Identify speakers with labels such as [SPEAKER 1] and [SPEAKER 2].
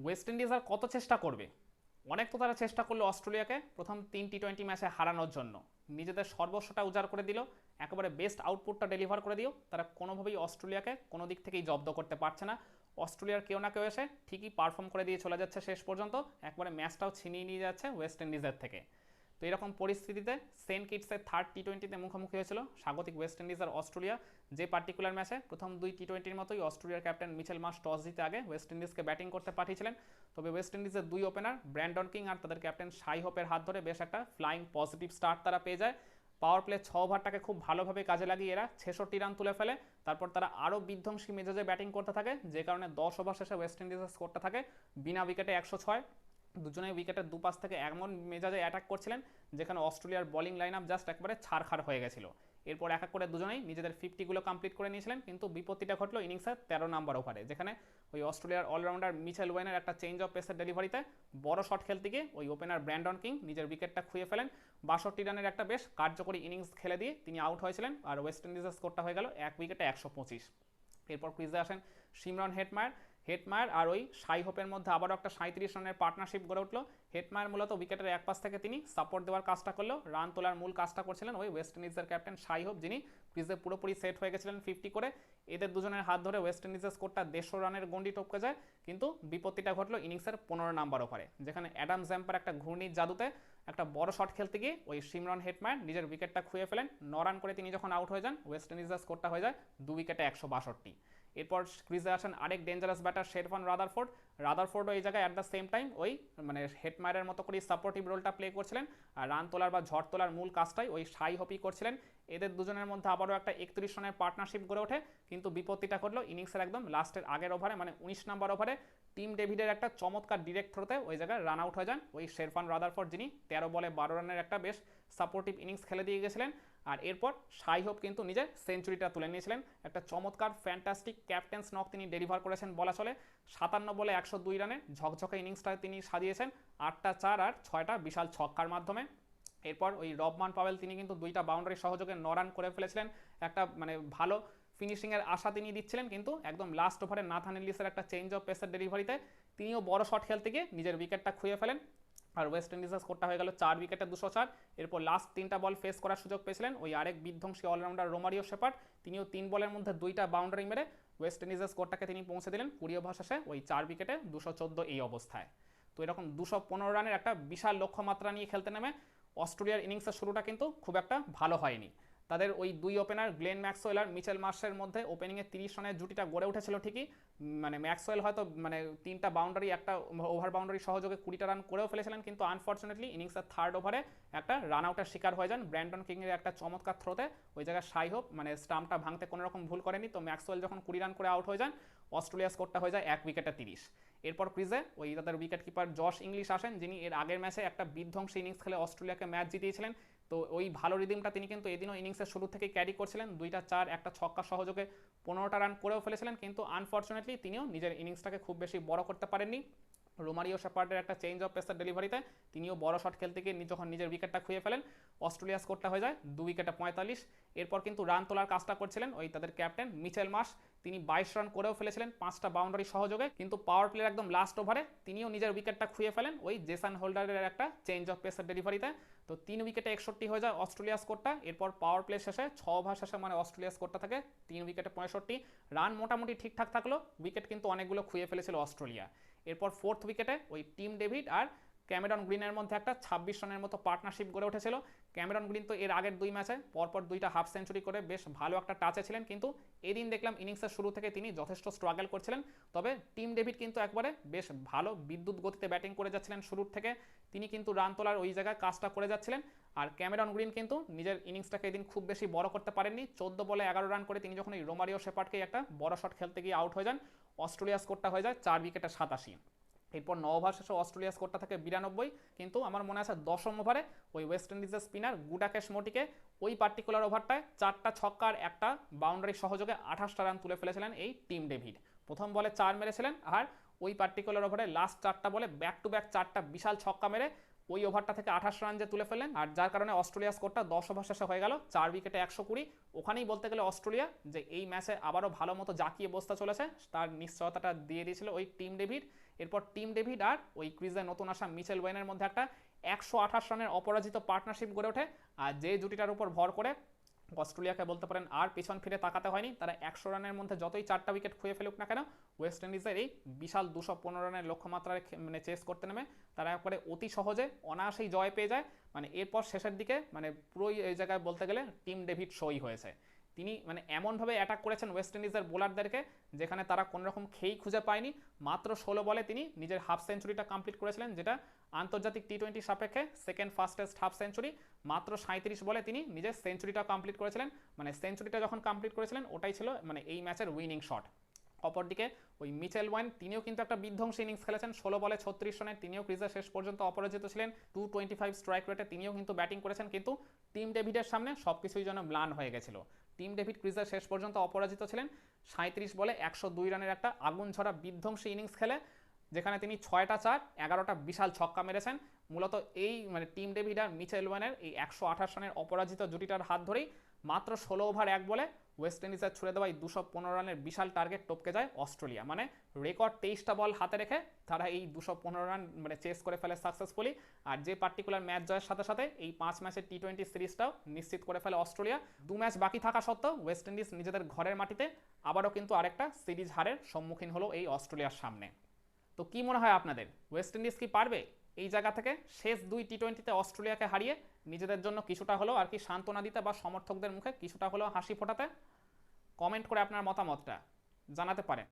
[SPEAKER 1] West Indies আর কত চেষ্টা করবে? অনেক তো তারা চেষ্টা করলো অস্ট্রেলিয়াকে প্রথম 3 টি-20 ম্যাচে হারানোর জন্য, নিজেদের সর্বস্বটা উজাড় করে দিল, একেবারে বেস্ট আউটপুটটা ডেলিভার করে দিও, তারা কোনোভাবেই অস্ট্রেলিয়াকে কোনো দিক থেকেই জব্দ করতে পারছে না। অস্ট্রেলিয়ার কেউ না কেউ এসে ঠিকই পারফর্ম করে দিয়ে চলে যাচ্ছে শেষ পর্যন্ত, একবারে ম্যাচটাও ছিনিয়ে নিয়ে যাচ্ছে ওয়েস্ট ইন্ডিজের থেকে। তো এরকম পরিস্থিতিতে সেন্ট কিটসের থার্ড টি-20তে মুখোমুখি হয়েছিল স্বাগতিক ওয়েস্ট ইন্ডিজ আর অস্ট্রেলিয়া। যে পার্টিকুলার ম্যাচে প্রথম 2 টি-20-র মতোই অস্ট্রেলিয়ার ক্যাপ্টেন মিচেল মার্শ টস জিতে আগে ওয়েস্ট ইন্ডিজকে ব্যাটিং করতে পাঠিয়েছিলেন। তবে ওয়েস্ট ইন্ডিজের দুই ওপেনার ব্র্যান্ডন কিং আর তাদের ক্যাপ্টেন শাই হোপের হাত ধরে বেশ একটা ফ্লাইং পজিটিভ স্টার্ট তারা পেয়ে যায়। পাওয়ার প্লে 6 ওভারটাকে খুব ভালোভাবে কাজে লাগিয়ে এরা 66 রান তুলে ফেলে। তারপর তারা আরও বিধ্বংসী মেজাজে ব্যাটিং করতে থাকে, যে কারণে 10 ওভার শেষে ওয়েস্ট ইন্ডিজের স্কোরটা থাকে বিনা উইকেটে 106। দুজনেই উইকেটের দুপাশ থেকে এমন মেজাজে অ্যাটাক করছিলেন যেখানে অস্ট্রেলিয়ার বোলিং লাইন আপ জাস্ট একবারে ছাড়খাড় হয়ে গেছিল। এরপর এক এক করে দুজনেই নিজেদের 50গুলো কমপ্লিট করে নিয়েছিলেন, কিন্তু বিপত্তিটা ঘটলো ইনিংসের 13 নম্বর ওভারে, যেখানে ওই অস্ট্রেলিয়ার অলরাউন্ডার মিচেল ওয়েনের একটা চেঞ্জ অফ পেসের ডেলিভারিতে বড় শট খেলতে গিয়ে ওই ওপেনার ব্র্যান্ডন কিং নিজের উইকেটটা খুঁয়ে ফেলেন। 62 রানের একটা বেশ কার্যকরী ইনিংস খেলে দিয়ে তিনি আউট হয়েছিলেন, আর ওয়েস্ট ইন্ডিজের স্কোরটা হয়ে গেল 1 উইকেটে 125। এরপর ক্রিজে আসেন সিমরন হেটমায়ার আর ওই শাই হোপের মধ্যে আবারও একটা 37 রানের পার্টনারশিপ গড়ে উঠলো। হেটমায়ার মূলত উইকেটের এক পাশ থেকে তিনি সাপোর্ট দেওয়ার কাজটা করলো, রান তোলার মূল কাজটা করছিলেন ওই ওয়েস্ট ইন্ডিজের ক্যাপ্টেন শাই হোপ, যিনি ক্রিজে পুরোপুরি সেট হয়ে গেছিলেন 50 করে। এদের দুজনের হাত ধরে ওয়েস্ট ইন্ডিজের স্কোরটা 150 রানের গন্ডি টপকে যায়, কিন্তু বিপত্তিটা ঘটলো ইনিংসের 15 নম্বর ওভারে, যেখানে অ্যাডাম জ্যাম্পার একটা ঘূর্ণির জাদুতে একটা বড় শট খেলতে গিয়ে ওই সিমরন হেটমায়ার নিজের উইকেটটা খুঁয়ে ফেলেন। 9 রান করে তিনি যখন আউট হয়ে যান, ওয়েস্ট ইন্ডিজের স্কোরটা হয়ে যায় 2 উইকেটে 162। এরপর ক্রিজে আসেন আরেক ডেঞ্জারাস ব্যাটার শেরফান রাদারফোর্ডও এই জায়গায় অ্যাট দ্য সেম টাইম ওই মানে হেটমায়ারের মতো করে সাপোর্টিভ রোলটা প্লে করছিলেন, আর রান তোলার বা ঝড় তোলার মূল কাজটাই ওই শাই হপি করছিলেন। এদের দুজনের মধ্যে আবারও একটা 31 রানের পার্টনারশিপ গড়ে ওঠে, কিন্তু বিপত্তিটা ঘটলো ইনিংসের একদম লাস্টের আগের ওভারে, মানে 19 নম্বর ওভারে টিম ডেভিডের একটা চমৎকার ডিরেক্ট থ্রোতে ওই জায়গায় রান আউট হয়ে যান ওই শেরফান রাদারফোর্ড, যিনি 13 বলে 12 রানের একটা বেশ সাপোর্টিভ ইনিংস খেলে দিয়ে গেছিলেন। আর এরপর শাই হোপ কিন্তু নিজের সেঞ্চুরিটা তুলে নিয়েছিলেন, একটা চমৎকার ফ্যান্টাস্টিক ক্যাপ্টেন্স নক তিনি ডেলিভার করেছেন বলা চলে। 57 বলে 102 রানে ঝকঝকে ইনিংসটা তিনি সাজিয়েছেন, 8টা 4 আর 6টা বিশাল ছক্কার মাধ্যমে। এরপর ওই রবমান পাওয়েল তিনি কিন্তু 2টা বাউন্ডারি সহযোগে 9 রান করে ফেলেছিলেন, একটা মানে ভালো ফিনিশিংয়ের আশা তিনি দিচ্ছিলেন, কিন্তু একদম লাস্ট ওভারে নাথান এলিসের একটা চেঞ্জ অফ পেসের ডেলিভারিতে তিনিও বড় শট খেলতে গিয়ে নিজের উইকেটটা খুঁয়ে ফেলেন, আর ওয়েস্ট ইন্ডিজের স্কোরটা হয়ে গেল 4 উইকেটে 204। এরপর লাস্ট 3টা বল ফেস করার সুযোগ পেয়েছিলেন ওই আরেক বিধ্বংসী অলরাউন্ডার রোমারিও শেপার্ড, তিনিও 3 বলের মধ্যে 2টা বাউন্ডারি মেরে ওয়েস্ট ইন্ডিজের স্কোরটাকে তিনি পৌঁছে দিলেন 20 ওভার শেষে ওই 4 উইকেটে 214 এই অবস্থায়। তো এরকম 215 রানের একটা বিশাল লক্ষ্যমাত্রা নিয়ে খেলতে নেমে অস্ট্রেলিয়ার ইনিংসের শুরুটা কিন্তু খুব একটা ভালো হয়নি। তাদের ওই দুই ওপেনার গ্লেন ম্যাক্সওয়েল আর মিচেল মার্শের মধ্যে ওপেনিংয়ে 30 রানের জুটিটা গড়ে উঠেছিল ঠিকই, মানে ম্যাক্সওয়েল হয়তো মানে 3টা বাউন্ডারি একটা ওভার বাউন্ডারি সহযোগে 20টা রান করেও ফেলেছিলেন, কিন্তু আনফর্চুনেটলি ইনিংসের থার্ড ওভারে একটা রান আউটের শিকার হয়ে যান ব্র্যান্ডন কিংয়ের একটা চমৎকার থ্রোতে। ওই জায়গায় শাই হোপ মানে স্টাম্পটা ভাঙতে কোনো রকম ভুল করেনি, তো ম্যাক্সওয়েল যখন 20 রান করে আউট হয়ে যান, অস্ট্রেলিয়া স্কোরটা হয়ে যায় 1 উইকেটে 30। এরপর ক্রিজে ওই তাদের উইকেট কিপার জশ ইংলিশ আসেন, যিনি এর আগের ম্যাচে একটা বিধ্বংসী ইনিংস খেলে অস্ট্রেলিয়াকে ম্যাচ জিতিয়েছিলেন। তো ওই ভালো রিদিমটা তিনি কিন্তু এদিনও ইনিংসের শুরু থেকে ক্যারি করছিলেন, 2টা 4 একটা ছক্কা সহযোগে 15টা রান করেও ফেলেছিলেন, কিন্তু আনফর্চুনেটলি তিনিও নিজের ইনিংসটাকে খুব বেশি বড় করতে পারেননি। রোমারিও শেপার্ডের একটা চেঞ্জ অফ পেসার ডেলিভারিতে তিনিও বড় শট খেলতে গিয়ে যখন নিজের উইকেটটা খুঁয়ে ফেলেন, অস্ট্রেলিয়া স্কোরটা হয়ে যায় 2 উইকেটে 45। এরপর কিন্তু রান তোলার কাজটা করছিলেন ওই তাদের ক্যাপ্টেন মিচেল মার্শ, তিনি 22 রান করেও ফেলেছিলেন 5টা বাউন্ডারি সহযোগে, কিন্তু পাওয়ার প্লের একদম লাস্ট ওভারে তিনিও নিজের উইকেটটা খুঁয়ে ফেলেন ওই জেসন হোল্ডারের একটা চেঞ্জ অফ পেসার ডেলিভারিতে। তো 3 উইকেটে 61 হয়ে যায় অস্ট্রেলিয়া স্কোরটা। এরপর পাওয়ার প্লে শেষে 6 ওভার শেষে মানে অস্ট্রেলিয়া স্কোরটা থাকে 3 উইকেটে 65। রান মোটামুটি ঠিকঠাক থাকলো, উইকেট কিন্তু অনেকগুলো খুঁয়ে ফেলেছিল অস্ট্রেলিয়া। এরপর 4th উইকেটে ওই টিম ডেভিড আর ক্যামেরন গ্রিনের মধ্যে একটা 26 রানের মতো পার্টনারশিপ গড়ে উঠেছিল। ক্যামেরন গ্রিন তো এর আগের 2 ম্যাচে পরপর 2টা হাফ সেঞ্চুরি করে বেশ ভালো একটা টাচে ছিলেন, কিন্তু এদিন দেখলাম ইনিংসের শুরু থেকে তিনি যথেষ্ট স্ট্রাগল করছিলেন। তবে টিম ডেভিড কিন্তু একবারে বেশ ভালো বিদ্যুৎ গতিতে ব্যাটিং করে যাচ্ছিলেন শুরুর থেকে, তিনি কিন্তু রান তোলার ওই জায়গায় কাজটা করে যাচ্ছিলেন। আর ক্যামেরন গ্রিন কিন্তু নিজের ইনিংসটাকে এদিন খুব বেশি বড় করতে পারেননি, 14 বলে 11 রান করে তিনি যখন এই রোমারিও শেপার্ডকে একটা বড় শট খেলতে গিয়ে আউট হয়ে যান, অস্ট্রেলিয়া স্কোরটা হয়ে যায় 4 উইকেটে 87। এরপর 9 ওভার শেষে অস্ট্রেলিয়া স্কোরটা থাকে 92, কিন্তু আমার মনে আছে 10ম ওভারে ওই ওয়েস্ট ইন্ডিজের স্পিনার গুডাকেশ মোটিকে ওই পার্টিকুলার ওভারটায় 4টা ছক্কা আর একটা বাউন্ডারি সহযোগে 28টা রান তুলে ফেলেছিলেন এই টিম ডেভিড। প্রথম বলে 4 মেরেছিলেন, আর ওই পার্টিকুলার ওভারে লাস্ট 4টা বলে ব্যাক টু ব্যাক 4টা বিশাল ছক্কা মেরে ওই ওভারটা থেকে 28 রান যে তুলে ফেললেন, আর যার কারণে অস্ট্রেলিয়া স্কোরটা 10 ওভার শেষে হয়ে গেল 4 উইকেটে 120। ওখানেই বলতে গেলে অস্ট্রেলিয়া যে এই ম্যাচে আবারও ভালো মতো জাকিয়ে বসতে চলেছে তার নিশ্চয়তাটা দিয়ে দিয়েছিল ওই টিম ডেভিড। এরপর টিম ডেভিড আর ওই ক্রিজে নতুন আসা মিচেল ওয়েনের মধ্যে একটা 128 রানের অপরাজিত পার্টনারশিপ গড়ে ওঠে। আর যে জুটিটার উপর ভর করে অস্ট্রেলিয়াকে বলতে পারেন আর পিছন ফিরে তাকাতে হয়নি। তারা 100 রানের মধ্যে যতই 4টা উইকেট খুঁয়ে ফেলুক না কেন, ওয়েস্ট ইন্ডিজের এই বিশাল 215 রানের লক্ষ্যমাত্রায় মানে চেস করতে নেমে তারা একবারে অতি সহজে অনায়াসেই জয় পেয়ে যায়। মানে এরপর শেষের দিকে মানে পুরোই এই জায়গায় বলতে গেলে টিম ডেভিড সই হয়েছে। তিনি মানে এমনভাবে অ্যাটাক করেছেন ওয়েস্ট ইন্ডিজের বোলারদেরকে যেখানে তারা কোনোরকম খেই খুঁজে পায়নি। মাত্র 16 বলে তিনি নিজের হাফ সেঞ্চুরিটা কমপ্লিট করেছিলেন, যেটা আন্তর্জাতিক টি20 সাপেক্ষে সেকেন্ড ফাস্টেস্ট হাফ সেঞ্চুরি। মাত্র 37 বলে তিনি নিজের সেঞ্চুরিটা কমপ্লিট করেছিলেন। মানে সেঞ্চুরিটা যখন কমপ্লিট করেছিলেন ওটাই ছিল মানে এই ম্যাচের উইনিং শট। অপরদিকে ওই মিচেল ওয়ান তিনিও কিন্তু একটা বিধ্বংসী ইনিংস খেলেছেন, 16 বলে 36 রানে তিনিও ক্রিজে শেষ পর্যন্ত অপরাজিত ছিলেন। 225 স্ট্রাইক রেটে তিনিও কিন্তু ব্যাটিং করেছেন, কিন্তু টিম ডেভিডের সামনে সবকিছুই যেন ম্লান হয়ে গেছিল। টিম ডেভিড ক্রিজের শেষ পর্যন্ত অপরাজিত ছিলেন 37 বলে 102 রানের একটা আগুন ঝরা বিধ্বংসী ইনিংস খেলে, যেখানে তিনি 6টা 4 11টা বিশাল ছক্কা মেরেছেন। মূলত এই মানে টিম ডেভিড আর মিচেল ওয়ানের এই 128 রানের অপরাজিত জুটিটার হাত ধরেই মাত্র 16 ওভার 1 বলে ওয়েস্ট ইন্ডিজের ছুড়ে দেওয়া 215 রানের বিশাল টার্গেট টপকে যায় অস্ট্রেলিয়া। মানে রেকর্ড 23টা বল হাতে রেখে তারা এই 215 রান মানে চেস করে ফেলে সাকসেসফুলি। আর যে পার্টিকুলার ম্যাচ জয়ের সাথে সাথে এই 5 ম্যাচের টি20 সিরিজটাও নিশ্চিত করে ফেলে অস্ট্রেলিয়া। 2 ম্যাচ বাকি থাকা সত্ত্বেও ওয়েস্ট ইন্ডিজ নিজেদের ঘরের মাটিতে আবারও কিন্তু আরেকটা সিরিজ হারের সম্মুখীন হলো এই অস্ট্রেলিয়ার সামনে। তো কি মনে হয় আপনাদের, ওয়েস্ট ইন্ডিজ কি পারবে এই জায়গা থেকে শেষ 2 টি20তে অস্ট্রেলিয়াকে হারিয়ে নিজেদের জন্য কিছুটা হলেও আর কি সান্ত্বনা দিতে বা সমর্থকদের মুখে কিছুটা হলেও হাসি ফোটাতে? কমেন্ট করে আপনার মতামতটা জানাতে পারেন।